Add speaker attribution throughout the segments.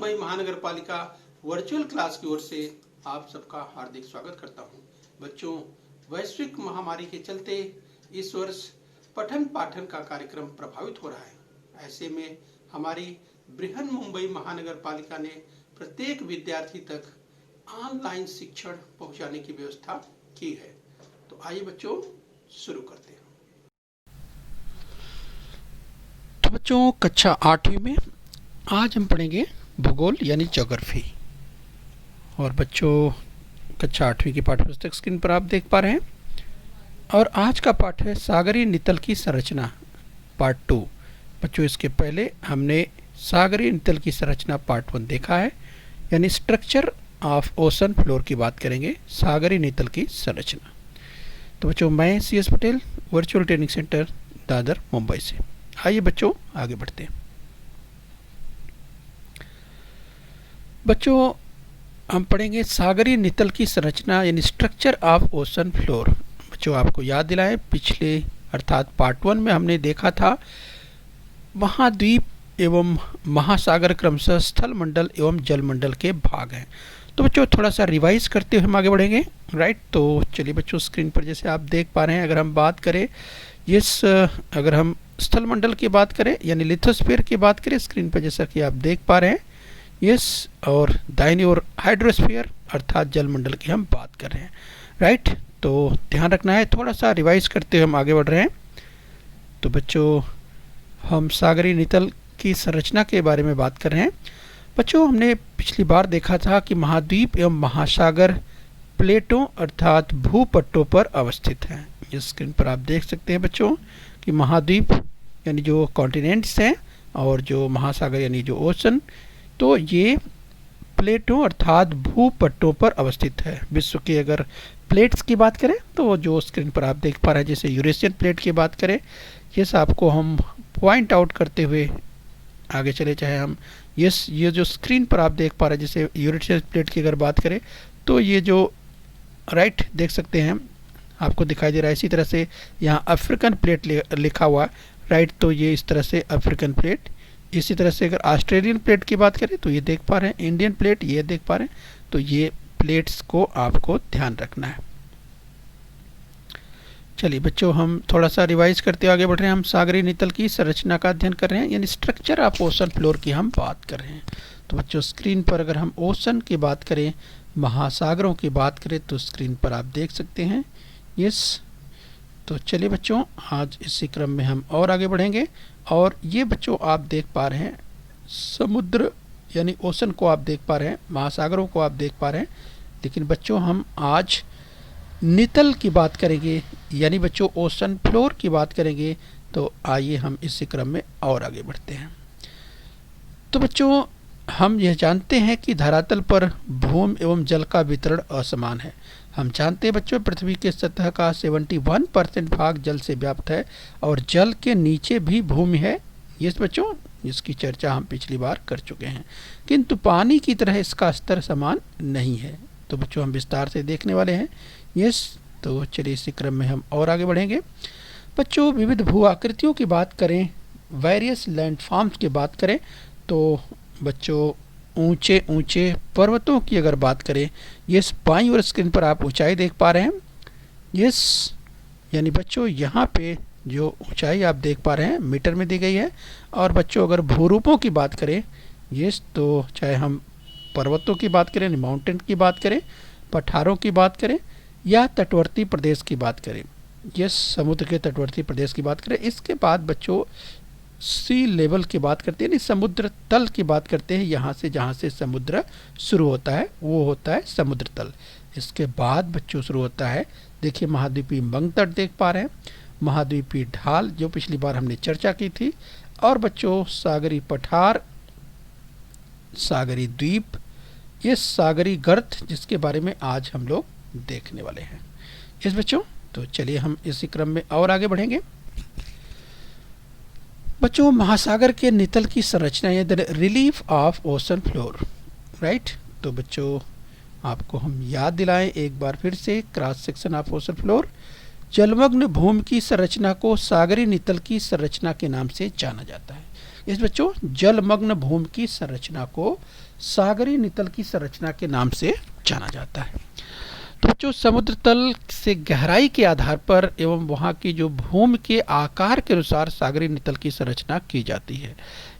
Speaker 1: मुंबई महानगर पालिका virtual class की ओर से आप सबका हार्दिक स्वागत करता हूं। बच्चों, वैश्विक महामारी के चलते इस वर्ष पठन पाठन का कार्यक्रम प्रभावित हो रहा है। ऐसे में हमारी बृहन मुंबई महानगर पालिका ने प्रत्येक विद्यार्थी तक ऑनलाइन शिक्षण पहुंचाने की व्यवस्था की है। तो आइए बच्चों शुरू करते हैं।
Speaker 2: तो बच्चों, कक्षा 8वीं में आज हम पढ़ेंगे भूगोल यानी ज्योग्राफी। और बच्चों, कक्षा 8वीं की पाठ्यपुस्तक स्क्रीन पर आप देख पा रहे हैं। और आज का पाठ है सागरीय नितल की संरचना पार्ट 2। बच्चों, इसके पहले हमने सागरीय नितल की संरचना पार्ट 1 देखा है, यानी स्ट्रक्चर ऑफ ओशन फ्लोर की बात करेंगे, सागरीय नितल की संरचना। तो बच्चों, मैं CS Patel, virtual training centre Dadar Mumbai से। आइए बच्चों आगे बढ़ते हैं। बच्चों, हम पढ़ेंगे सागरीय नितल की संरचना यानी स्ट्रक्चर ऑफ ओशन फ्लोर। बच्चों, आपको याद दिलाएं, पिछले अर्थात पार्ट 1 में हमने देखा था महाद्वीप एवं महासागर क्रमशः स्थल मंडल एवं जल मंडल के भाग हैं। तो बच्चों, थोड़ा सा रिवाइज करते हुए हम आगे बढ़ेंगे, राइट। तो चलिए बच्चों, स्क्रीन पर जैसे आप देख पा रहे हैं, अगर हम बात करें अगर हम स्थल मंडल की बात करें यानी लिथोस्फीयर की बात करें, स्क्रीन पर जैसा कि आप देख पा रहे हैं, और दाहिनी ओर हाइड्रोस्फीयर अर्थात जल मंडल की हम बात कर रहे हैं, राइट। तो ध्यान रखना है, थोड़ा सा रिवाइज करते हुए हम आगे बढ़ रहे हैं। तो बच्चों, हम सागरीय नितल की संरचना के बारे में बात कर रहे हैं। बच्चों, हमने पिछली बार देखा था कि महाद्वीप एवं महासागर प्लेटों अर्थात भूपट्टों पर अवस्थित हैं। इस स्क्रीन पर आप देख सकते हैं बच्चों कि महाद्वीप यानी जो कॉन्टिनेंट्स हैं और जो महासागर यानी जो ओशन, तो ये प्लेटों अर्थात भूपट्टों पर अवस्थित है। विश्व की अगर प्लेट्स की बात करें तो जो स्क्रीन पर आप देख पा रहे हैं, जैसे यूरेशियन प्लेट की बात करें, ये आपको हम पॉइंट आउट करते हुए आगे चले, चाहे हम ये जो स्क्रीन पर आप देख पा रहे हैं, जैसे यूरेशियन प्लेट की अगर बात करें तो ये जो राइट देख सकते हैं आपको दिखाई दे रहा है। इसी तरह से यहाँ अफ्रीकन प्लेट लिखा हुआ, राइट। तो ये इस तरह से अफ्रीकन प्लेट। इसी तरह से अगर ऑस्ट्रेलियन प्लेट की बात करें तो ये देख पा रहे हैं, इंडियन प्लेट ये देख पा रहे हैं। तो ये प्लेट्स को आपको ध्यान रखना है। चलिए बच्चों, हम थोड़ा सा रिवाइज करते हुए आगे बढ़ रहे हैं। हम सागरीय नितल की संरचना का अध्ययन कर रहे हैं, यानी स्ट्रक्चर ऑफ ओशन फ्लोर की हम बात कर रहे हैं। तो बच्चों, स्क्रीन पर अगर हम ओशन की बात करें, महासागरों की बात करें, तो स्क्रीन पर आप देख सकते हैं, तो चलिए बच्चों, आज इसी क्रम में हम और आगे बढ़ेंगे। और ये बच्चों आप देख पा रहे हैं समुद्र यानी ओशन को आप देख पा रहे हैं, महासागरों को आप देख पा रहे हैं। लेकिन बच्चों, हम आज नितल की बात करेंगे यानी बच्चों ओशन फ्लोर की बात करेंगे। तो आइए हम इसी क्रम में और आगे बढ़ते हैं। तो बच्चों, हम यह जानते हैं कि धरातल पर भूमि एवं जल का वितरण असमान है। हम जानते हैं बच्चों, पृथ्वी के सतह का 71% भाग जल से व्याप्त है और जल के नीचे भी भूमि है। यस बच्चों, इसकी चर्चा हम पिछली बार कर चुके हैं, किंतु पानी की तरह इसका स्तर समान नहीं है। तो बच्चों, हम विस्तार से देखने वाले हैं। तो चलिए इसी क्रम में हम और आगे बढ़ेंगे। बच्चों, विविध भू आकृतियों की बात करें, वेरियस लैंडफॉर्म्स की बात करें, तो बच्चों ऊंचे ऊंचे पर्वतों की अगर बात करें, बाईं ओर स्क्रीन पर आप ऊंचाई देख पा रहे हैं। यानी बच्चों यहाँ पे जो ऊंचाई आप देख पा रहे हैं मीटर में दी गई है। और बच्चों, अगर भूरूपों की बात करें, तो चाहे हम पर्वतों की बात करें, माउंटेन की बात करें, पठारों की बात करें या तटवर्ती प्रदेश की बात करें, समुद्र के तटवर्ती प्रदेश की बात करें। इसके बाद बच्चों सी लेवल की बात करते हैं, यानी समुद्र तल की बात करते हैं। यहाँ से जहाँ से समुद्र शुरू होता है वो होता है समुद्र तल। इसके बाद बच्चों शुरू होता है, देखिए, महाद्वीपीय बंग तट देख पा रहे हैं, महाद्वीपीय ढाल जो पिछली बार हमने चर्चा की थी, और बच्चों सागरी पठार, सागरी द्वीप, ये सागरी गर्त जिसके बारे में आज हम लोग देखने वाले हैं। इस बच्चों, तो चलिए हम इसी क्रम में और आगे बढ़ेंगे। बच्चों, महासागर के नितल की संरचना है the relief of ocean floor, right. तो बच्चों, आपको हम याद दिलाएं एक बार फिर से, cross section of ocean floor, जलमग्न भूमि की संरचना को सागरीय नितल की संरचना के नाम से जाना जाता है। इस बच्चों जलमग्न भूमि की संरचना को सागरीय नितल की संरचना के नाम से जाना जाता है। तो बच्चों समुद्र तल से गहराई के आधार पर एवं वहाँ की जो भूमि के आकार के अनुसार सागरीय नितल की संरचना की जाती है।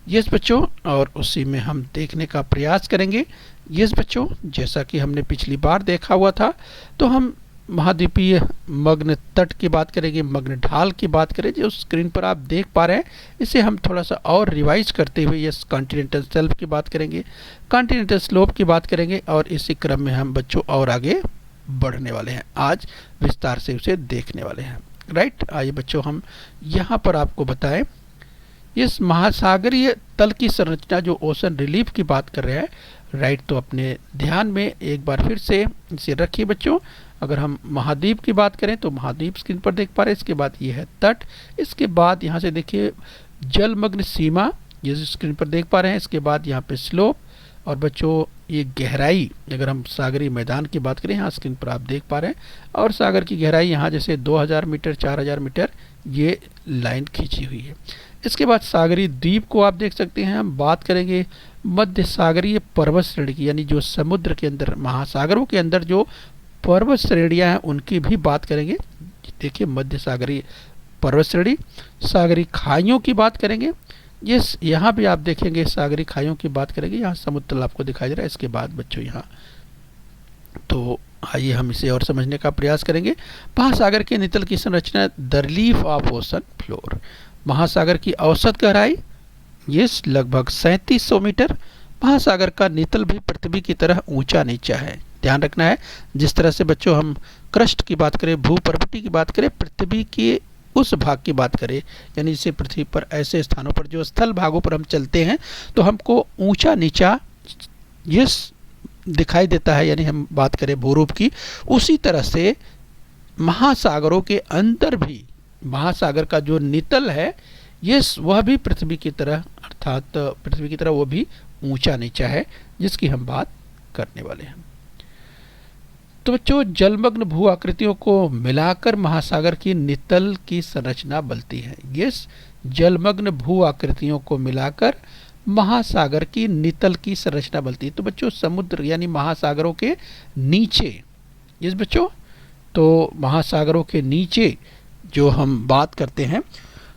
Speaker 2: यस बच्चों, और उसी में हम देखने का प्रयास करेंगे। यस बच्चों, जैसा कि हमने पिछली बार देखा हुआ था, तो हम महाद्वीपीय मग्न तट की बात करेंगे, मग्न ढाल की बात करें, जो स्क्रीन पर आप देख पा रहे हैं। इसे हम थोड़ा सा और रिवाइज करते हुए यस कॉन्टिनेंटल शेल्फ की बात करेंगे, कॉन्टिनेंटल स्लोप की बात करेंगे, और इसी क्रम में हम बच्चों और आगे बढ़ने वाले हैं। आज विस्तार से उसे देखने वाले हैं। राइट, आइए बच्चों हम यहाँ पर आपको बताएं, इस महासागरीय तल की संरचना जो ओशन रिलीफ की बात कर रहे हैं। राइट, तो अपने ध्यान में एक बार फिर से इसे रखिए बच्चों। अगर हम महाद्वीप की बात करें तो महाद्वीप स्क्रीन पर देख पा रहे हैं, इसके बाद ये है तट, इसके बाद यहाँ से देखिए जलमग्न सीमा, ये स्क्रीन पर देख पा रहे हैं, इसके बाद यहाँ पे स्लोप, और बच्चों ये गहराई, अगर हम सागरीय मैदान की बात करें, यहाँ स्क्रीन पर आप देख पा रहे हैं, और सागर की गहराई यहाँ जैसे 2000 मीटर 4000 मीटर ये लाइन खींची हुई है। इसके बाद सागरीय द्वीप को आप देख सकते हैं। हम बात करेंगे मध्य सागरीय पर्वत श्रेणी की, यानी जो समुद्र के अंदर, महासागरों के अंदर जो पर्वत श्रेणियाँ हैं उनकी भी बात करेंगे। देखिए मध्य सागरीय पर्वत श्रेणी, सागरीय खाइयों की बात करेंगे। ये यहाँ भी आप देखेंगे सागरीय खाइयों की बात करेंगे, यहाँ समुद्र तल आपको दिखाई दे रहा है। इसके बाद बच्चों यहाँ, तो आइए हम इसे और समझने का प्रयास करेंगे। महासागर के नितल की संरचना, the relief of ocean floor, महासागर की औसत गहराई ये लगभग 3700 मीटर। महासागर का नितल भी पृथ्वी की तरह ऊंचा नीचा है। ध्यान रखना है, जिस तरह से बच्चों हम क्रस्ट की बात करें, भूपर्वती की बात करें, पृथ्वी के उस भाग की बात करें, यानी जैसे पृथ्वी पर ऐसे स्थानों पर जो स्थल भागों पर हम चलते हैं तो हमको ऊंचा नीचा ये दिखाई देता है, यानी हम बात करें भूरूप की, उसी तरह से महासागरों के अंदर भी महासागर का जो नितल है ये वह भी पृथ्वी की तरह, अर्थात पृथ्वी की तरह वो भी ऊंचा नीचा है, जिसकी हम बात करने वाले हैं। तो बच्चों जलमग्न भू आकृतियों को मिलाकर महासागर की नितल की संरचना बनती है। यस, जलमग्न भू आकृतियों को मिलाकर महासागर की नितल की संरचना बनती है। तो बच्चों समुद्र यानी महासागरों के नीचे, यस बच्चों, तो महासागरों के नीचे जो हम बात करते हैं,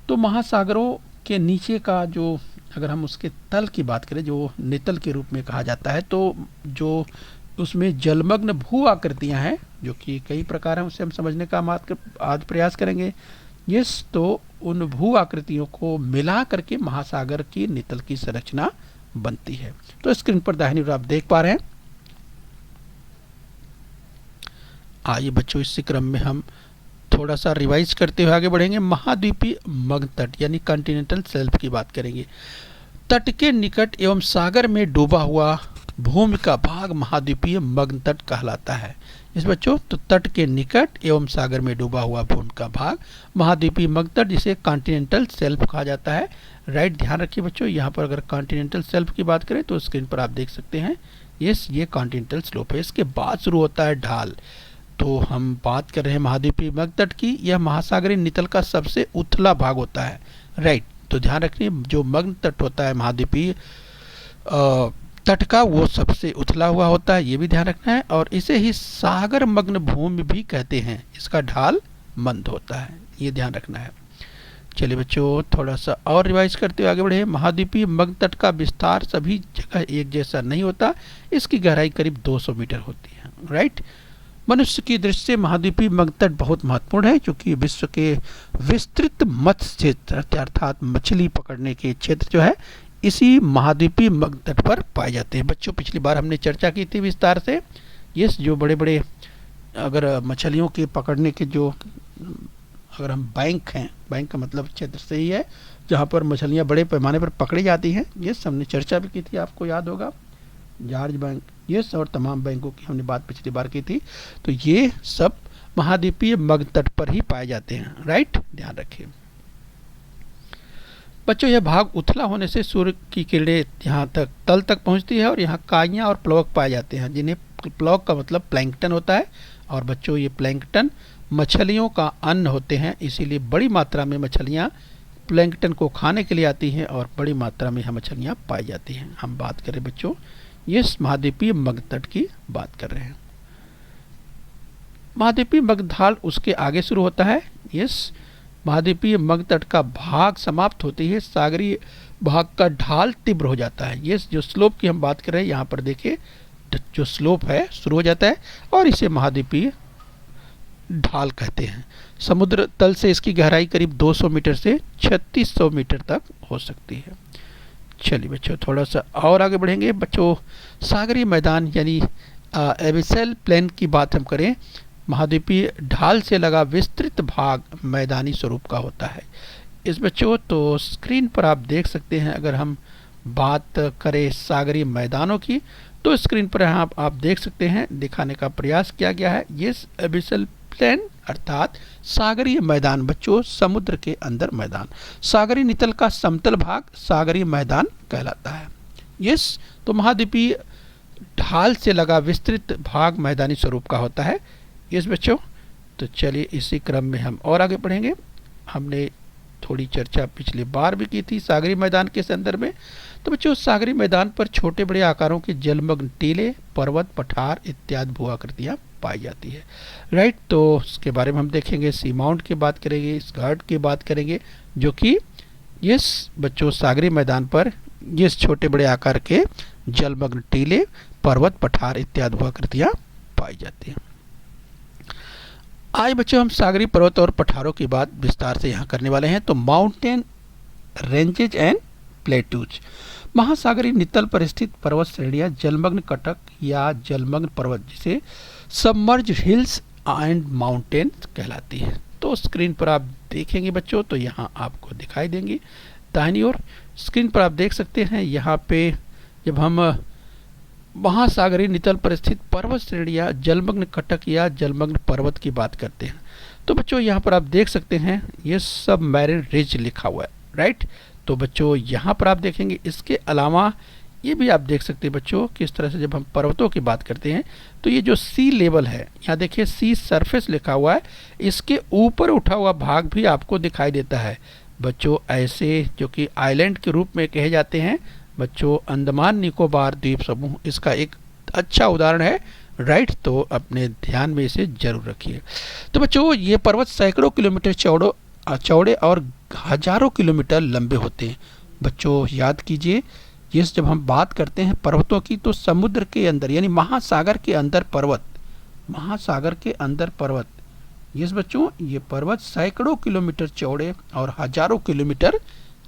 Speaker 2: तो महासागरों के नीचे का जो, अगर हम उसके तल की बात करें जो नितल के रूप में कहा जाता है, तो जो उसमें जलमग्न भू आकृतियाँ हैं जो कि कई प्रकार हैं, उसे हम समझने का आज प्रयास करेंगे। यस, तो उन भू आकृतियों को मिला करके महासागर की नितल की संरचना बनती है। तो स्क्रीन पर दाहिनी ओर आप देख पा रहे हैं। आइए बच्चों इसी क्रम में हम थोड़ा सा रिवाइज करते हुए आगे बढ़ेंगे। महाद्वीपीय मग्न तट यानी कॉन्टिनेंटल शेल्फ की बात करेंगे। तट के निकट एवं सागर में डूबा हुआ भूमि का भाग महाद्वीपीय मग्न तट कहलाता है। इस बच्चों, तो तट के निकट एवं सागर में डूबा हुआ भूमि का भाग महाद्वीपीय मग्न तट, जिसे कॉन्टिनेंटल शेल्फ कहा जाता है। राइट, ध्यान रखिए बच्चों, यहाँ पर अगर कॉन्टिनेंटल शेल्फ की बात करें तो स्क्रीन पर आप देख सकते हैं, यस ये कॉन्टिनेंटल स्लोप है। इसके बाद शुरू होता है ढाल। तो हम बात कर रहे हैं महाद्वीपीय मग्न तट की। यह महासागरीय नितल का सबसे उथला भाग होता है। राइट, तो ध्यान रखिए जो मग्न तट होता है महाद्वीपीय तट का, वो सबसे उथला हुआ होता है, ये भी ध्यान रखना है। और इसे ही सागर मग्न भूमि भी कहते हैं। इसका ढाल मंद होता है, ये ध्यान रखना है। चलिए बच्चों थोड़ा सा और रिवाइज करते हुए आगे बढ़े। महाद्वीपीय मग्न तट का विस्तार सभी जगह एक जैसा नहीं होता। इसकी गहराई करीब 200 मीटर होती है। राइट, मनुष्य की दृष्टि से महाद्वीपीय मग्न तट बहुत महत्वपूर्ण है, क्योंकि विश्व के विस्तृत मत्स्य क्षेत्र अर्थात मछली पकड़ने के क्षेत्र जो है इसी महाद्वीपीय मग्न तट पर पाए जाते हैं। बच्चों पिछली बार हमने चर्चा की थी विस्तार से। ये जो बड़े बड़े अगर मछलियों के पकड़ने के जो, अगर हम बैंक हैं, बैंक का मतलब क्षेत्र से ही है जहाँ पर मछलियाँ बड़े पैमाने पर पकड़ी जाती हैं, ये हमने चर्चा भी की थी, आपको याद होगा। जॉर्ज बैंक, ये और तमाम बैंकों की हमने बात पिछली बार की थी। तो ये सब महाद्वीपीय मग्न तट पर ही पाए जाते हैं। राइट, ध्यान रखिए बच्चों, यह भाग उथला होने से सूर्य की किरणें यहाँ तक तल तक पहुँचती है और यहाँ काइयाँ और प्लवक पाए जाते हैं, जिन्हें प्लवक का मतलब प्लैंकटन होता है। और बच्चों ये प्लैंकटन मछलियों का अन्न होते हैं, इसीलिए बड़ी मात्रा में मछलियाँ प्लैंकटन को खाने के लिए आती हैं और बड़ी मात्रा में यहाँ मछलियाँ पाई जाती हैं। हम बात करें बच्चों इस महाद्वीपीय मगधतट की बात कर रहे हैं। महाद्वीपीय मगधाल उसके आगे शुरू होता है। इस महाद्वीपीय मगधतट का भाग समाप्त होती है, सागरीय भाग का ढाल तीव्र हो जाता है। ये जो स्लोप की हम बात कर रहे हैं यहाँ पर देखिए जो स्लोप है शुरू हो जाता है और इसे महाद्वीपीय ढाल कहते हैं। समुद्र तल से इसकी गहराई करीब 200 मीटर से 3600 मीटर तक हो सकती है। चलिए बच्चों थोड़ा सा और आगे बढ़ेंगे। बच्चों सागरीय मैदान यानी एबिसल प्लेन की बात हम करें, महाद्वीपीय ढाल से लगा विस्तृत भाग मैदानी स्वरूप का होता है। इस बच्चों तो स्क्रीन पर आप देख सकते हैं, अगर हम बात करें सागरीय मैदानों की तो स्क्रीन पर यहाँ आप देख सकते हैं, दिखाने का प्रयास किया गया है। ये एबिसल प्लेन अर्थात सागरीय मैदान बच्चों समुद्र के अंदर मैदान, सागरीय नितल का समतल भाग सागरीय मैदान कहलाता है। यस तो महाद्वीपीय ढाल से लगा विस्तृत भाग मैदानी स्वरूप का होता है। यस बच्चों तो चलिए इसी क्रम में हम और आगे बढ़ेंगे। हमने थोड़ी चर्चा पिछली बार भी की थी सागरीय मैदान के संदर्भ में। तो बच्चों सागरीय मैदान पर छोटे बड़े आकारों के जलमग्न टीले, पर्वत, पठार इत्यादि भू आकृतियाँ पाई जाती है। राइट तो उसके बारे में हम देखेंगे, सी माउंट की बात करेंगे, स्कर्ट की बात करेंगे, जो कि ये बच्चों सागरीय मैदान पर ये छोटे बड़े आकार के जलमग्न टीले, पर्वत, पठार इत्यादि भू आकृतियाँ पाई जाती हैं। आज बच्चों हम सागरीय पर्वत और पठारों की बात विस्तार से यहाँ करने वाले हैं। तो माउंटेन रेंजेज एंड प्लेटूज, महासागरीय नितल पर स्थित पर्वत श्रेणियाँ जलमग्न कटक या जलमग्न पर्वत जिसे सबमर्ज हिल्स एंड माउंटेन कहलाती है। तो स्क्रीन पर आप देखेंगे बच्चों तो यहाँ आपको दिखाई देंगी दाहिनी ओर स्क्रीन पर आप देख सकते हैं। यहाँ पे जब हम महासागरीय नितल पर स्थित पर्वत श्रेणियाँ जलमग्न कटक या जलमग्न पर्वत की बात करते हैं तो बच्चों यहाँ पर आप देख सकते हैं ये सब मैरिन रिज लिखा हुआ है। राइट तो बच्चों यहाँ पर आप देखेंगे, इसके अलावा ये भी आप देख सकते हैं बच्चों किस तरह से जब हम पर्वतों की बात करते हैं तो ये जो सी लेवल है, यहाँ देखिए सी सरफेस लिखा हुआ है, इसके ऊपर उठा हुआ भाग भी आपको दिखाई देता है बच्चों। ऐसे जो कि आइलैंड के रूप में कहे जाते हैं बच्चों अंडमान निकोबार द्वीप समूह, इसका एक अच्छा उदाहरण है। राइट तो अपने ध्यान में इसे जरूर रखिए। तो बच्चों ये पर्वत सैकड़ों किलोमीटर चौड़े और हजारों किलोमीटर लंबे होते हैं। बच्चों याद कीजिए ये जब हम बात करते हैं पर्वतों की तो समुद्र के अंदर यानी महासागर के अंदर पर्वत, महासागर के अंदर पर्वत, ये बच्चों ये पर्वत सैकड़ों किलोमीटर चौड़े और हजारों किलोमीटर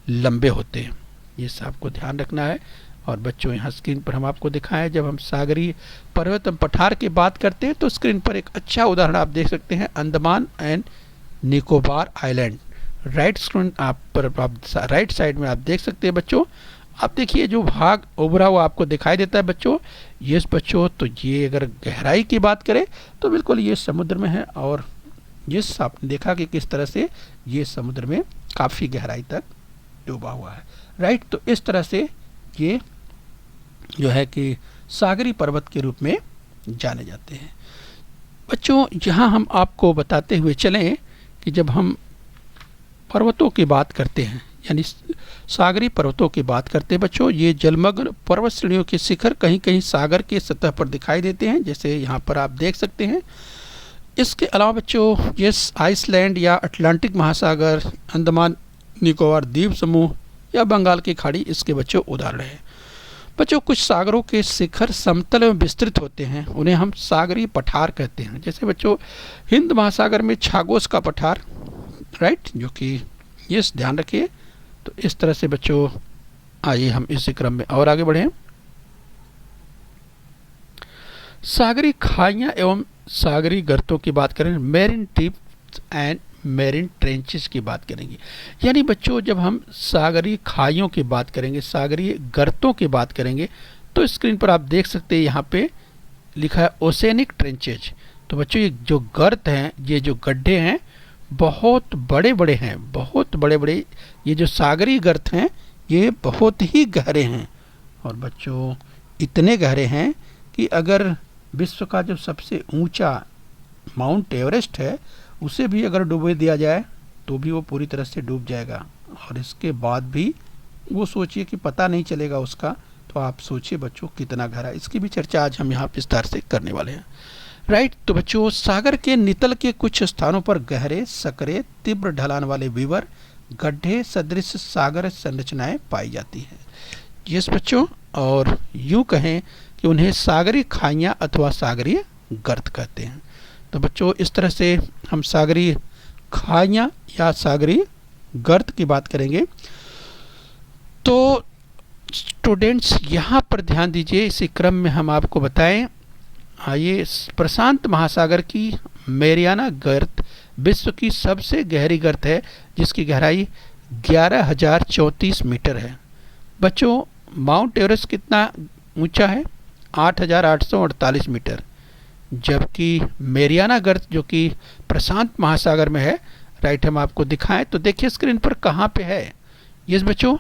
Speaker 2: लंबे होते हैं। ये आपको ध्यान रखना है। और बच्चों यहाँ स्क्रीन पर हम आपको दिखाएं, जब हम सागरीय पर्वत पठार की बात करते हैं तो स्क्रीन पर एक अच्छा उदाहरण आप देख सकते हैं, Andaman and Nicobar island. Right screen आप पर राइट साइड में आप देख सकते हैं बच्चों। आप देखिए जो भाग उभरा हुआ आपको दिखाई देता है बच्चों, ये बच्चों तो ये अगर गहराई की बात करें तो बिल्कुल ये समुद्र में है और ये आपने देखा कि किस तरह से ये समुद्र में काफ़ी गहराई तक डूबा हुआ है। राइट तो इस तरह से ये जो है कि सागरीय पर्वत के रूप में जाने जाते हैं। बच्चों यहाँ हम आपको बताते हुए चलें कि जब हम पर्वतों की बात करते हैं यानी सागरीय पर्वतों की बात करते हैं बच्चों, ये जलमग्न पर्वत श्रेणियों के शिखर कहीं कहीं सागर के सतह पर दिखाई देते हैं, जैसे यहाँ पर आप देख सकते हैं। इसके अलावा बच्चों ये आइसलैंड या अटलांटिक महासागर, अंडमान निकोबार द्वीप समूह या बंगाल की खाड़ी इसके बच्चों उदाहरण हैं। बच्चों कुछ सागरों के शिखर समतल एवं विस्तृत होते हैं, उन्हें हम सागरीय पठार कहते हैं। जैसे बच्चों हिंद महासागर में छागोस का पठार, राइट, जो कि ये ध्यान रखिए। तो इस तरह से बच्चों आइए हम इसी क्रम में और आगे बढ़ें। सागरीय खाइयाँ एवं सागरीय गर्तों की बात करें, marine tips and marine trenches की बात करेंगे। यानी बच्चों जब हम सागरीय खाइयों की बात करेंगे, सागरीय गर्तों की बात करेंगे तो स्क्रीन पर आप देख सकते हैं यहाँ पे लिखा है ओसेनिक ट्रेंचेज। तो बच्चों ये जो गर्त हैं, ये जो गड्ढे हैं बहुत बड़े बड़े हैं, बहुत बड़े बड़े। ये जो सागरीय गर्त हैं ये बहुत ही गहरे हैं और बच्चों इतने गहरे हैं कि अगर विश्व का जो सबसे ऊंचा माउंट एवरेस्ट है उसे भी अगर डूबे दिया जाए तो भी वो पूरी तरह से डूब जाएगा और इसके बाद भी वो सोचिए कि पता नहीं चलेगा उसका, तो आप सोचिए बच्चों कितना गहरा। इसकी भी चर्चा आज हम यहाँ विस्तार से करने वाले हैं। राइट, तो बच्चों सागर के नितल के कुछ स्थानों पर गहरे, सकरे, तीव्र ढलान वाले विवर, गड्ढे सदृश सागर संरचनाएं पाई जाती हैं। यस बच्चों, और यूं कहें कि उन्हें सागरी खाइयां अथवा सागरीय गर्त कहते हैं। तो बच्चों इस तरह से हम सागरीय खाइयां या सागरीय गर्त की बात करेंगे। तो स्टूडेंट्स यहाँ पर ध्यान दीजिए, इसी क्रम में हम आपको बताएं, आइए, प्रशांत महासागर की मैरियाना गर्त विश्व की सबसे गहरी गर्त है, जिसकी गहराई 11,034 मीटर है। बच्चों माउंट एवरेस्ट कितना ऊंचा है? 8,848 मीटर। जबकि मैरियाना गर्त जो कि प्रशांत महासागर में है, राइट, हम आपको दिखाएं तो देखिए स्क्रीन पर कहाँ पे है। यस बच्चों,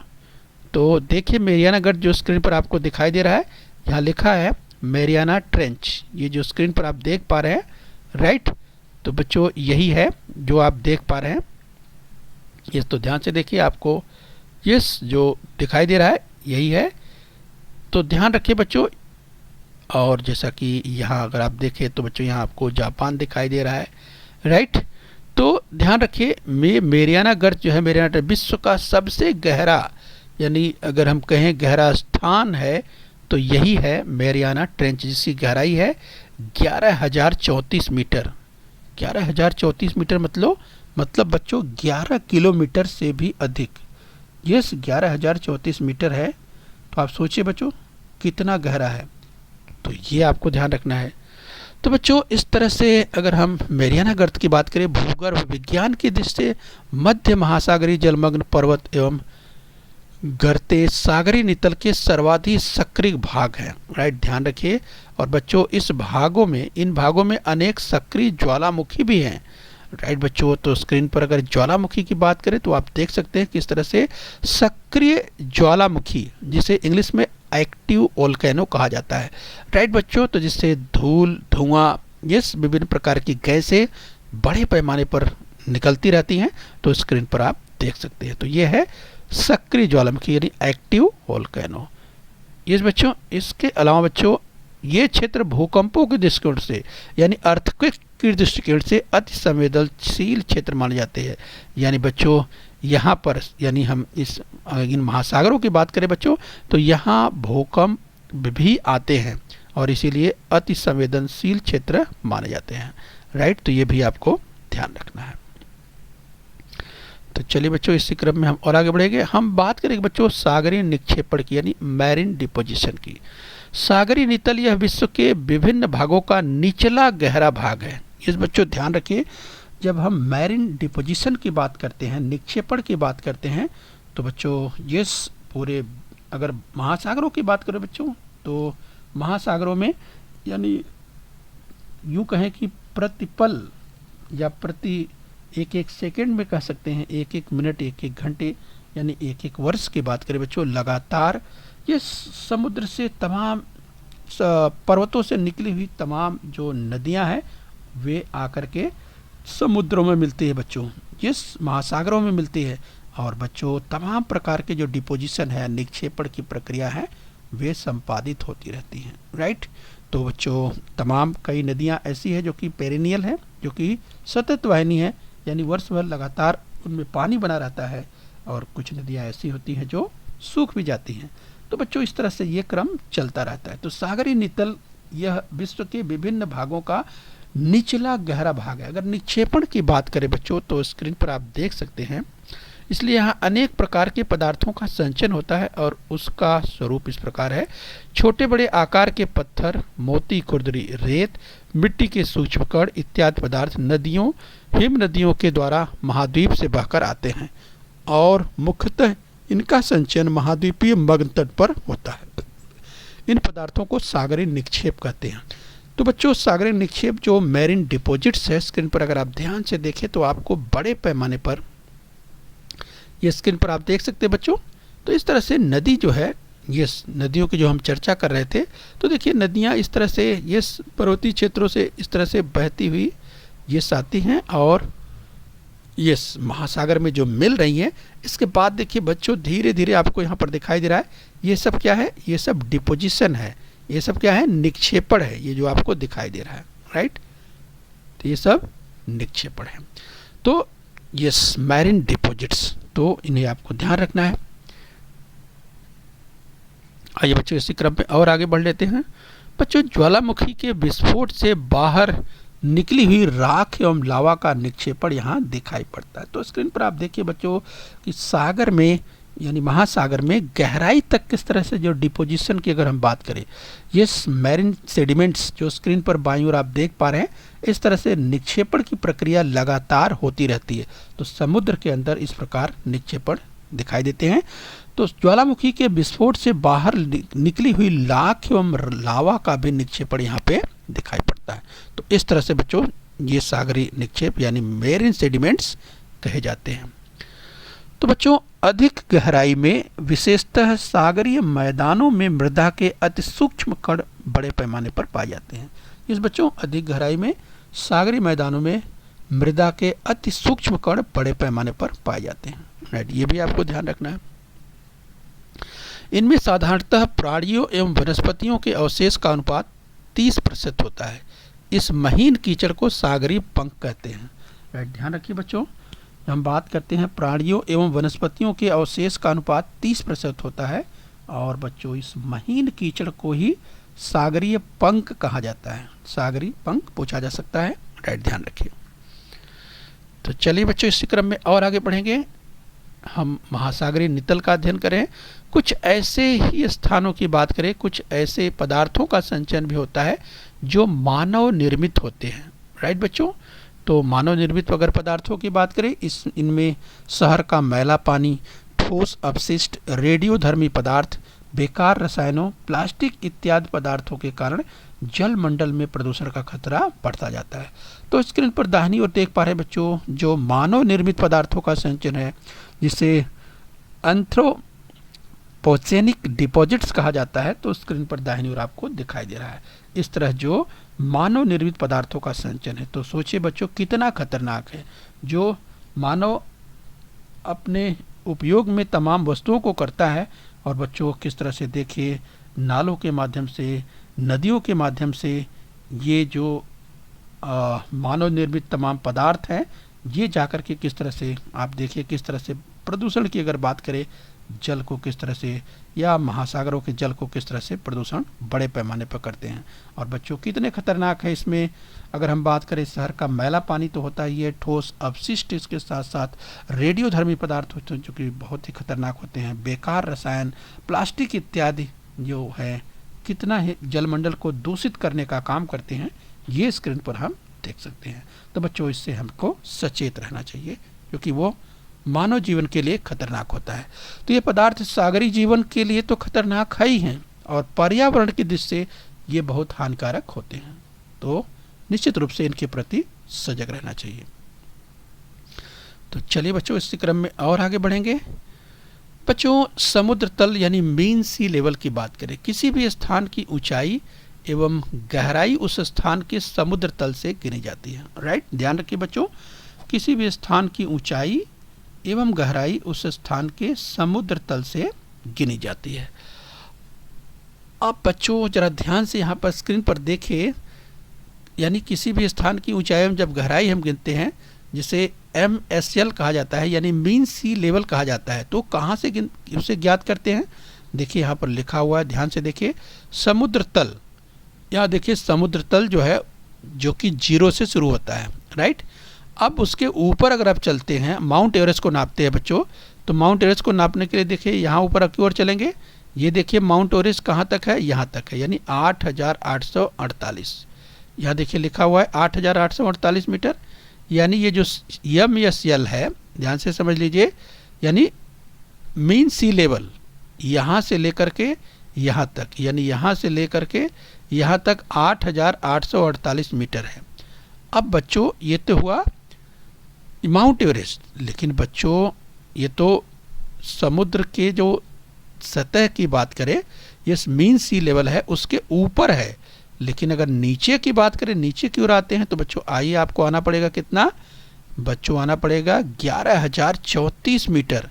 Speaker 2: तो देखिए मैरियाना गर्त जो स्क्रीन पर आपको दिखाई दे रहा है, यहाँ लिखा है मैरियाना ट्रेंच, ये जो स्क्रीन पर आप देख पा रहे हैं, राइट। तो बच्चों यही है जो आप देख पा रहे हैं। ये तो ध्यान से देखिए, आपको यस जो दिखाई दे रहा है यही है, तो ध्यान रखिए बच्चों। और जैसा कि यहाँ अगर आप देखें तो बच्चों यहाँ आपको जापान दिखाई दे रहा है, राइट। तो ध्यान रखिए मैरियाना गर्त जो है, मैरियाना विश्व का सबसे गहरा, यानी अगर हम कहें गहरा स्थान है तो यही है मैरियाना ट्रेंच, जिसकी गहराई है 11,034 मीटर। 11,034 मीटर मतलब बच्चों 11 किलोमीटर से भी अधिक। यस, 11,034 मीटर है। तो आप सोचिए बच्चों कितना गहरा है, तो ये आपको ध्यान रखना है। तो बच्चों इस तरह से अगर हम मैरियाना गर्त की बात करें, भूगर्भ विज्ञान की दृष्टि से मध्य महासागरीय जलमग्न पर्वत एवं गर्ते सागरी नितल के सर्वाधिक सक्रिय भाग हैं, राइट, ध्यान रखिए। और बच्चों इन भागों में अनेक सक्रिय ज्वालामुखी भी हैं, राइट बच्चों। तो स्क्रीन पर अगर ज्वालामुखी की बात करें तो आप देख सकते हैं किस तरह से सक्रिय ज्वालामुखी, जिसे इंग्लिश में एक्टिव वोल्केनो कहा जाता है, राइट बच्चों। तो जिससे धूल, धुआं, यस, विभिन्न प्रकार की गैसें बड़े पैमाने पर निकलती रहती हैं, तो स्क्रीन पर आप देख सकते हैं। तो ये है सक्रिय ज्वालामुखी यानी एक्टिव वोल्केनो। यस बच्चों, इसके अलावा बच्चों ये क्षेत्र भूकंपों के दृष्टिकोण से यानी अर्थक्वेक के दृष्टिकोण से अति संवेदनशील क्षेत्र माने जाते हैं। यानी बच्चों यहाँ पर, यानी हम इन महासागरों की बात करें बच्चों, तो यहाँ भूकंप भी आते हैं और इसीलिए अति संवेदनशील क्षेत्र माने जाते हैं, राइट। तो ये भी आपको ध्यान रखना है। तो चलिए बच्चों इसी क्रम में हम और आगे बढ़ेंगे। हम बात करेंगे बच्चों सागरीय निक्षेपण की, यानी मैरिन डिपोजिशन की। सागरी नितल यह विश्व के विभिन्न भागों का निचला गहरा भाग है। इस बच्चों ध्यान रखिए, जब हम मैरिन डिपोजिशन की बात करते हैं, निक्षेपण की बात करते हैं, तो बच्चों ये पूरे अगर महासागरों की बात करें बच्चों, तो महासागरों में यानी यूँ कहें कि प्रतिपल या प्रति एक सेकंड में कह सकते हैं, एक मिनट, एक घंटे, यानी एक वर्ष की बात करें बच्चों, लगातार ये समुद्र से तमाम पर्वतों से निकली हुई तमाम जो नदियां हैं वे आकर के समुद्रों में मिलती है बच्चों, ये महासागरों में मिलती है। और बच्चों तमाम प्रकार के जो डिपोजिशन है, निक्षेपण की प्रक्रिया है, वे संपादित होती रहती हैं, राइट। तो बच्चों तमाम कई नदियां ऐसी है जो कि पेरिनियल है, जो कि सतत वाहिनी है, यानी वर्ष भर लगातार उनमें पानी बना रहता है, और कुछ नदियां ऐसी होती हैं जो सूख भी जाती हैं। तो बच्चों इस तरह से ये क्रम चलता रहता है। तो सागरी नितल यह विश्व के विभिन्न भागों का निचला गहरा भाग है। अगर निक्षेपण की बात करें बच्चों, तो स्क्रीन पर आप देख सकते हैं, इसलिए यहाँ अनेक प्रकार के पदार्थों का संचयन होता है और उसका स्वरूप इस प्रकार है। छोटे बड़े आकार के पत्थर, मोती, खुरदरी, रेत, मिट्टी के सूक्ष्म कण इत्यादि पदार्थ नदियों, हिम नदियों के द्वारा महाद्वीप से बहकर आते हैं और मुख्यतः इनका संचयन महाद्वीपीय मग्न तट पर होता है। इन पदार्थों को सागरीय निक्षेप कहते हैं। तो बच्चों सागरीय निक्षेप जो मैरिन डिपॉजिट्स है, स्क्रीन पर अगर आप ध्यान से देखें तो आपको बड़े पैमाने पर ये स्क्रीन पर आप देख सकते हैं बच्चों। तो इस तरह से नदी जो है, ये नदियों की जो हम चर्चा कर रहे थे, तो देखिए नदियाँ इस तरह से ये पर्वतीय क्षेत्रों से इस तरह से बहती हुई ये आती हैं और यस महासागर में जो मिल रही हैं। इसके बाद देखिए बच्चों धीरे धीरे आपको यहाँ पर दिखाई दे रहा है, ये सब क्या है, ये सब डिपोजिशन है, ये सब क्या है, निक्षेपण है, ये जो आपको दिखाई दे रहा है, राइट। तो ये सब निक्षेपण है। तो यस मैरिन डिपॉजिट्स, तो इन्हें आपको ध्यान रखना है। आइए बच्चों इसी क्रम में और आगे बढ़ लेते हैं। बच्चों ज्वालामुखी के विस्फोट से बाहर निकली हुई राख एवं लावा का निक्षेपण यहाँ दिखाई पड़ता है। तो स्क्रीन पर आप देखिए बच्चों कि सागर में यानी महासागर में गहराई तक किस तरह से जो डिपोजिशन की अगर हम बात करें, ये मैरिन सेडिमेंट्स जो स्क्रीन पर बाईं ओर आप देख पा रहे हैं, इस तरह से निक्षेपण की प्रक्रिया लगातार होती रहती है। तो समुद्र के अंदर इस प्रकार निक्षेपण दिखाई देते हैं। तो ज्वालामुखी के विस्फोट से बाहर निकली हुई लाख एवं लावा का भी निक्षेपण यहाँ पे दिखाई पड़ता है। तो इस तरह से बच्चों ये सागरी निक्षेप यानी मेरिन सेडिमेंट्स कहे जाते हैं। तो बच्चों अधिक गहराई में विशेषतः सागरीय मैदानों में मृदा के अति सूक्ष्म कण बड़े पैमाने पर पाए जाते हैं। इस बच्चों अधिक गहराई में सागरीय मैदानों में मृदा के अति सूक्ष्म कण बड़े पैमाने पर पाए जाते हैं, राइट। ये भी आपको ध्यान रखना है। इनमें साधारणतः प्राणियों एवं वनस्पतियों के अवशेष का अनुपात 30% होता है। इस महीन कीचड़ को सागरीय पंख कहते हैं, राइट। ध्यान रखिए बच्चों, हम बात करते हैं प्राणियों एवं वनस्पतियों के अवशेष का अनुपात 30% होता है, और बच्चों इस महीन कीचड़ को ही सागरीय पंख कहा जाता है। सागरीय पंख पूछा जा सकता है, राइट, ध्यान रखिए। तो चलिए बच्चों इसी क्रम में और आगे बढ़ेंगे। हम महासागरीय नितल का अध्ययन करें, कुछ ऐसे ही स्थानों की बात करें, कुछ ऐसे पदार्थों का संचयन भी होता है जो मानव निर्मित होते हैं, राइट बच्चों। तो मानव निर्मित अगर पदार्थों की बात करें, इनमें शहर का मैला पानी, ठोस अपशिष्ट, रेडियोधर्मी पदार्थ, बेकार रसायनों, प्लास्टिक इत्यादि पदार्थों के कारण जल मंडल में प्रदूषण का खतरा बढ़ता जाता है। तो स्क्रीन पर दाहिनी ओर देख पा रहे हैं बच्चों, जो मानव निर्मित पदार्थों का संचयन है जिसे एंथ्रोपोजेनिक डिपॉजिट्स कहा जाता है, तो स्क्रीन पर दाहिनी ओर आपको दिखाई दे रहा है। इस तरह जो मानव निर्मित पदार्थों का संचयन है, तो सोचिए बच्चों कितना खतरनाक है। जो मानव अपने उपयोग में तमाम वस्तुओं को करता है, और बच्चों किस तरह से देखिए नालों के माध्यम से, नदियों के माध्यम से ये जो मानव निर्मित तमाम पदार्थ हैं, ये जाकर के किस तरह से आप देखिए किस तरह से प्रदूषण की अगर बात करें, जल को किस तरह से या महासागरों के जल को किस तरह से प्रदूषण बड़े पैमाने पर करते हैं। और बच्चों कितने खतरनाक है इसमें अगर हम बात करें, शहर का मैला पानी तो होता ही है, ठोस अपशिष्ट, इसके साथ साथ रेडियोधर्मी पदार्थ होते हैं जो कि बहुत ही खतरनाक होते हैं, बेकार रसायन, प्लास्टिक इत्यादि जो है कितना ही जलमंडल को दूषित करने का काम करते हैं, ये स्क्रीन पर हम देख सकते हैं। तो बच्चों इससे हमको सचेत रहना चाहिए क्योंकि वो मानव जीवन के लिए खतरनाक होता है। तो ये पदार्थ सागरी जीवन के लिए तो खतरनाक है ही हैं, और पर्यावरण की दृष्टि से ये बहुत हानिकारक होते हैं। तो निश्चित रूप से इनके प्रति सजग रहना चाहिए। तो चलिए बच्चों इसी क्रम में और आगे बढ़ेंगे। बच्चों समुद्र तल यानी मीन सी लेवल की बात करें, किसी भी स्थान की ऊंचाई एवं गहराई उस स्थान के समुद्र तल से गिनी जाती है, राइट। ध्यान रखिए बच्चों, किसी भी स्थान की ऊंचाई एवं गहराई उस स्थान के समुद्र तल से गिनी जाती है। अब बच्चों जरा ध्यान से यहाँ पर स्क्रीन पर देखिए, यानी किसी भी स्थान की ऊंचाई में जब गहराई हम गिनते हैं, जिसे MSL कहा जाता है यानी मीन सी लेवल कहा जाता है, तो कहाँ से उसे ज्ञात करते हैं। देखिए यहाँ पर लिखा हुआ है, ध्यान से देखिए, समुद्र तल। यहाँ देखिए समुद्र तल जो है जो कि 0 से शुरू होता है, राइट। अब उसके ऊपर अगर आप चलते हैं, माउंट एवरेस्ट को नापते हैं बच्चों, तो माउंट एवरेस्ट को नापने के लिए देखिए यहाँ ऊपर की ओर चलेंगे, ये देखिए माउंट एवरेस्ट कहाँ तक है, यहाँ तक है, यानी 8,848। यहाँ देखिए लिखा हुआ है 8,848 मीटर, यानी ये जो MSL है, ध्यान से समझ लीजिए, यानी मीन सी लेवल यहाँ से लेकर के यहाँ तक, यानी यहाँ से लेकर के यहाँ तक 8,848 मीटर है। अब बच्चों ये तो हुआ माउंट एवरेस्ट, लेकिन बच्चों ये तो समुद्र के जो सतह की बात करें, ये मीन सी लेवल है, उसके ऊपर है। लेकिन अगर नीचे की बात करें, नीचे की ओर आते हैं, तो बच्चों आइए आपको आना पड़ेगा कितना, बच्चों आना पड़ेगा 11,034 मीटर,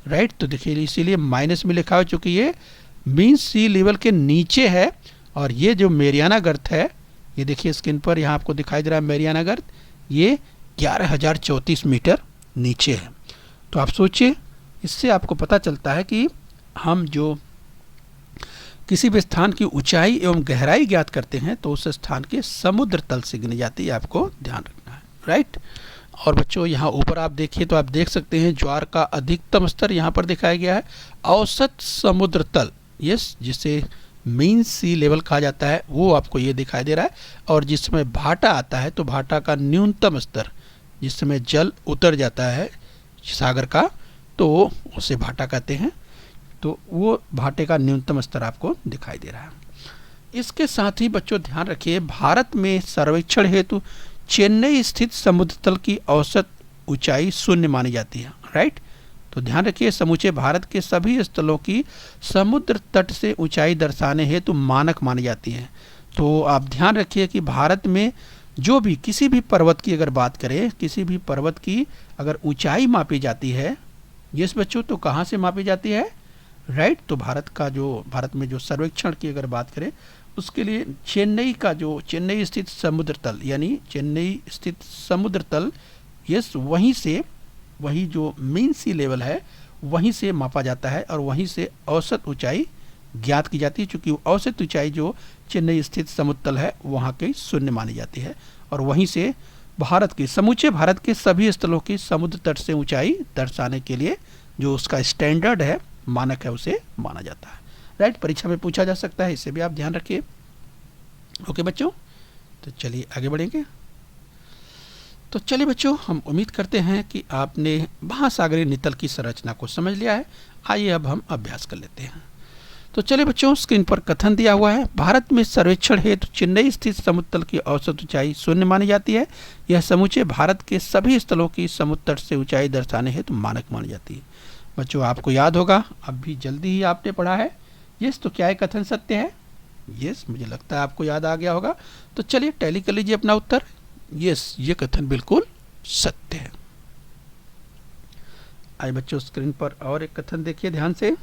Speaker 2: राइट। तो देखिए इसीलिए माइनस में लिखा हो, चूँकि ये मीन सी लेवल के नीचे है। और ये जो मेरियाना गर्त है, ये देखिए स्क्रीन पर यहाँ आपको दिखाई दे रहा है मेरियाना गर्त, ये 11,034 मीटर नीचे है। तो आप सोचिए, इससे आपको पता चलता है कि हम जो किसी भी स्थान की ऊंचाई एवं गहराई ज्ञात करते हैं तो उस स्थान के समुद्र तल से गिनी जाती है, आपको ध्यान रखना है, राइट। और बच्चों यहाँ ऊपर आप देखिए तो आप देख सकते हैं ज्वार का अधिकतम स्तर यहाँ पर दिखाया गया है, औसत समुद्र तल, यस, जिसे मीन सी लेवल कहा जाता है, वो आपको ये दिखाई दे रहा है। और जिस समय भाटा आता है तो भाटा का न्यूनतम स्तर, जिस समय जल उतर जाता है सागर का, तो उसे भाटा कहते हैं। तो वो भाटे का न्यूनतम स्तर आपको दिखाई दे रहा है। इसके साथ ही बच्चों ध्यान रखिए, भारत में सर्वेक्षण हेतु चेन्नई स्थित समुद्र तल की औसत ऊंचाई 0 मानी जाती है, राइट। तो ध्यान रखिए, समूचे भारत के सभी स्थलों की समुद्र तट से ऊंचाई दर्शाने हेतु मानक मानी जाती है। तो आप ध्यान रखिए कि भारत में जो भी किसी भी पर्वत की अगर बात करें, किसी भी पर्वत की अगर ऊंचाई मापी जाती है, यस बच्चों, तो कहाँ से मापी जाती है, राइट। तो भारत में जो सर्वेक्षण की अगर बात करें, उसके लिए चेन्नई स्थित समुद्र तल, यानी चेन्नई स्थित समुद्र तल, यस, वही जो मीन सी लेवल है वहीं से मापा जाता है और वहीं से औसत ऊंचाई ज्ञात की जाती है, क्योंकि औसत ऊंचाई जो चेन्नई स्थित समुद्र तल है वहाँ की 0 मानी जाती है। और वहीं से समूचे भारत के सभी स्थलों की समुद्र तट से ऊंचाई दर्शाने के लिए जो उसका स्टैंडर्ड है, मानक है, उसे माना जाता है, राइट। परीक्षा में पूछा जा सकता है, इससे भी आप ध्यान रखिए। ओके बच्चों, तो चलिए आगे बढ़ेंगे। तो चलिए बच्चों, हम उम्मीद करते हैं कि आपने महासागरीय नितल की संरचना को समझ लिया है। आइए अब हम अभ्यास कर लेते हैं। तो चलिए बच्चों, स्क्रीन पर कथन दिया हुआ है, भारत में सर्वेक्षण हेतु चेन्नई स्थित समुद्र तल की औसत ऊंचाई 0 मानी जाती है। यह समूचे भारत के सभी स्थलों की समुद्र तट से ऊंचाई दर्शाने हेतु मानक मानी जाती है। बच्चों आपको याद होगा, अभी जल्दी ही आपने पढ़ा है, यस। तो क्या ये कथन सत्य है? यस, मुझे लगता है आपको याद आ गया होगा। तो चलिए टैली कर लीजिए अपना उत्तर। यस, ये कथन बिल्कुल सत्य है। आइए बच्चों, स्क्रीन पर और एक कथन देखिए ध्यान से।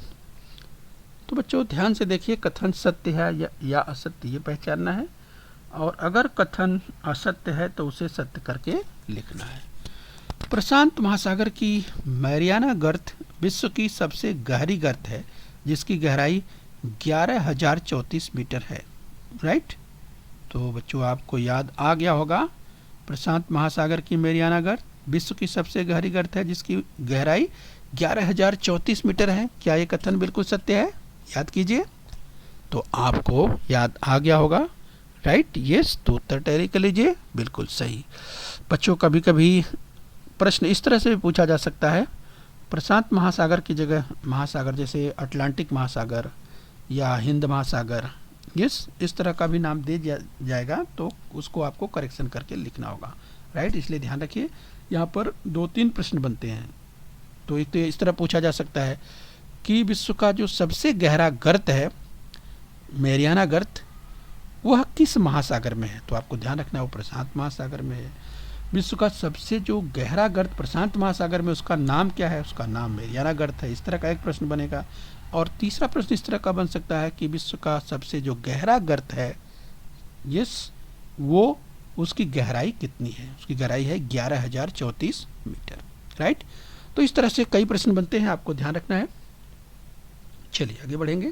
Speaker 2: तो बच्चों ध्यान से देखिए, कथन सत्य है या असत्य, ये पहचानना है। और अगर कथन असत्य है तो उसे सत्य करके लिखना है। प्रशांत महासागर की मैरियाना गर्त विश्व की सबसे गहरी गर्त है, जिसकी गहराई 11,034 मीटर है, राइट। तो बच्चों आपको याद आ गया होगा, प्रशांत महासागर की मैरियाना गर्त विश्व की सबसे गहरी गर्त है, जिसकी गहराई 11,034 मीटर है। क्या ये कथन बिल्कुल सत्य है? याद कीजिए। तो आपको याद आ गया होगा, राइट। यस, तो उत्तर टैली कर लीजिए, बिल्कुल सही। बच्चों कभी कभी प्रश्न इस तरह से भी पूछा जा सकता है, प्रशांत महासागर की जगह महासागर जैसे अटलांटिक महासागर या हिंद महासागर, यस, इस तरह का भी नाम दे जाएगा, तो उसको आपको करेक्शन करके लिखना होगा, राइट। इसलिए ध्यान रखिए, यहाँ पर 2-3 प्रश्न बनते हैं। तो एक तो इस तरह पूछा जा सकता है कि विश्व का जो सबसे गहरा गर्त है, मैरियाना गर्त, वह किस महासागर में है? तो आपको ध्यान रखना है वो प्रशांत महासागर में है। विश्व का सबसे जो गहरा गर्त प्रशांत महासागर में, उसका नाम क्या है? उसका नाम मैरियाना गर्त है। इस तरह का एक प्रश्न बनेगा। और तीसरा प्रश्न इस तरह का बन सकता है कि विश्व का सबसे जो गहरा गर्त है, यस, वो उसकी गहराई कितनी है? उसकी गहराई है 11,034 मीटर, राइट। तो इस तरह से कई प्रश्न बनते हैं, आपको ध्यान रखना है। चलिए आगे बढ़ेंगे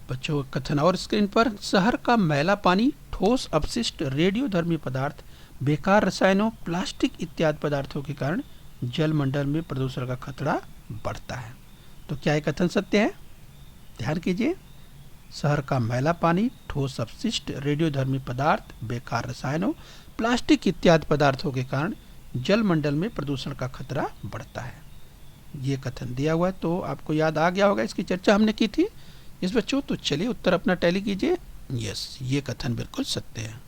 Speaker 2: बच्चों। कथन और स्क्रीन पर, शहर का मैला पानी, ठोस अपशिष्ट, रेडियोधर्मी पदार्थ, बेकार रसायनों, प्लास्टिक इत्यादि पदार्थों के कारण जलमंडल में प्रदूषण का खतरा बढ़ता है। तो क्या ये कथन सत्य है? ध्यान कीजिए, शहर का मैला पानी, ठोस अपशिष्ट, रेडियोधर्मी पदार्थ, बेकार रसायनों, प्लास्टिक इत्यादि पदार्थों के कारण जलमंडल में प्रदूषण का खतरा बढ़ता है। ये कथन दिया हुआ है, तो आपको याद आ गया होगा, इसकी चर्चा हमने की थी, इस बच्चों। तो चलिए उत्तर अपना टैली कीजिए। यस, ये कथन बिल्कुल सत्य है।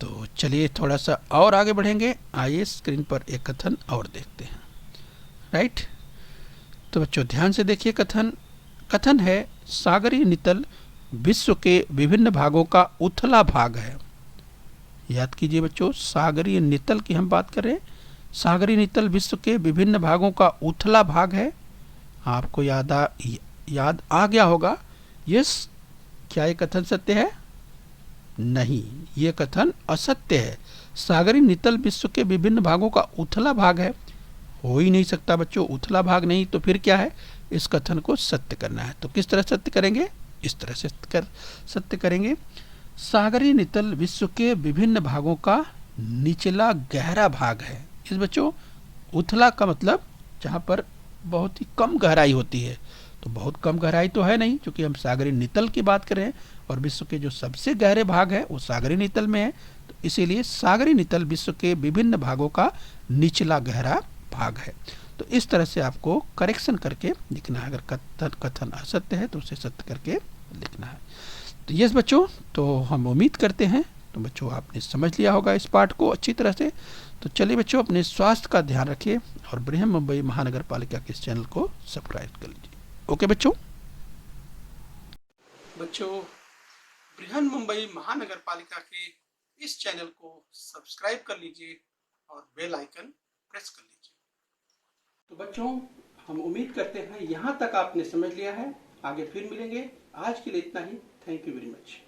Speaker 2: तो चलिए थोड़ा सा और आगे बढ़ेंगे। आइए स्क्रीन पर एक कथन और देखते हैं, राइट। तो बच्चों ध्यान से देखिए, कथन है, सागरीय नितल विश्व के विभिन्न भागों का उथला भाग है, याद कीजिए बच्चों, सागरीय नितल की हम बात कर रहे हैं। सागरीय नितल विश्व के विभिन्न भागों का उथला भाग है। आपको याद आ गया होगा। यस, क्या ये कथन सत्य है? नहीं, ये कथन असत्य है। सागरीय नितल विश्व के विभिन्न भागों का उथला भाग है, हो ही नहीं सकता बच्चों। उथला भाग नहीं तो फिर क्या है? इस कथन को सत्य करना है। तो किस तरह सत्य करेंगे? इस तरह से सत्य करेंगे। सागरीय नितल विश्व के विभिन्न भागों का निचला गहरा भाग है। इस बच्चों, उथला का मतलब जहाँ पर बहुत ही कम गहराई होती है, तो बहुत कम गहराई तो है नहीं, क्योंकि हम सागरीय नितल की बात कर रहे हैं और विश्व के जो सबसे गहरे भाग है वो सागरीय नितल में है। तो इसीलिए सागरीय नितल विश्व के विभिन्न भागों का निचला गहरा भाग है। तो इस तरह से आपको करेक्शन करके लिखना है। अगर कथन असत्य है तो उसे सत्य करके लिखना है। तो यस बच्चों, तो हम उम्मीद करते हैं तो बच्चों आपने समझ लिया होगा इस पाठ को अच्छी तरह से। तो चलिए बच्चों, अपने स्वास्थ्य का ध्यान रखिए और बृहन मुंबई महानगर पालिका के इस चैनल को सब्सक्राइब कर लीजिए। ओके बच्चों।
Speaker 1: बच्चों, बृहन मुंबई महानगर पालिका के इस चैनल को सब्सक्राइब कर लीजिए और बेल आइकन प्रेस कर लीजिए। तो बच्चों, हम उम्मीद करते हैं यहाँ तक आपने समझ लिया है। आगे फिर मिलेंगे। आज के लिए इतना ही। Thank you very much.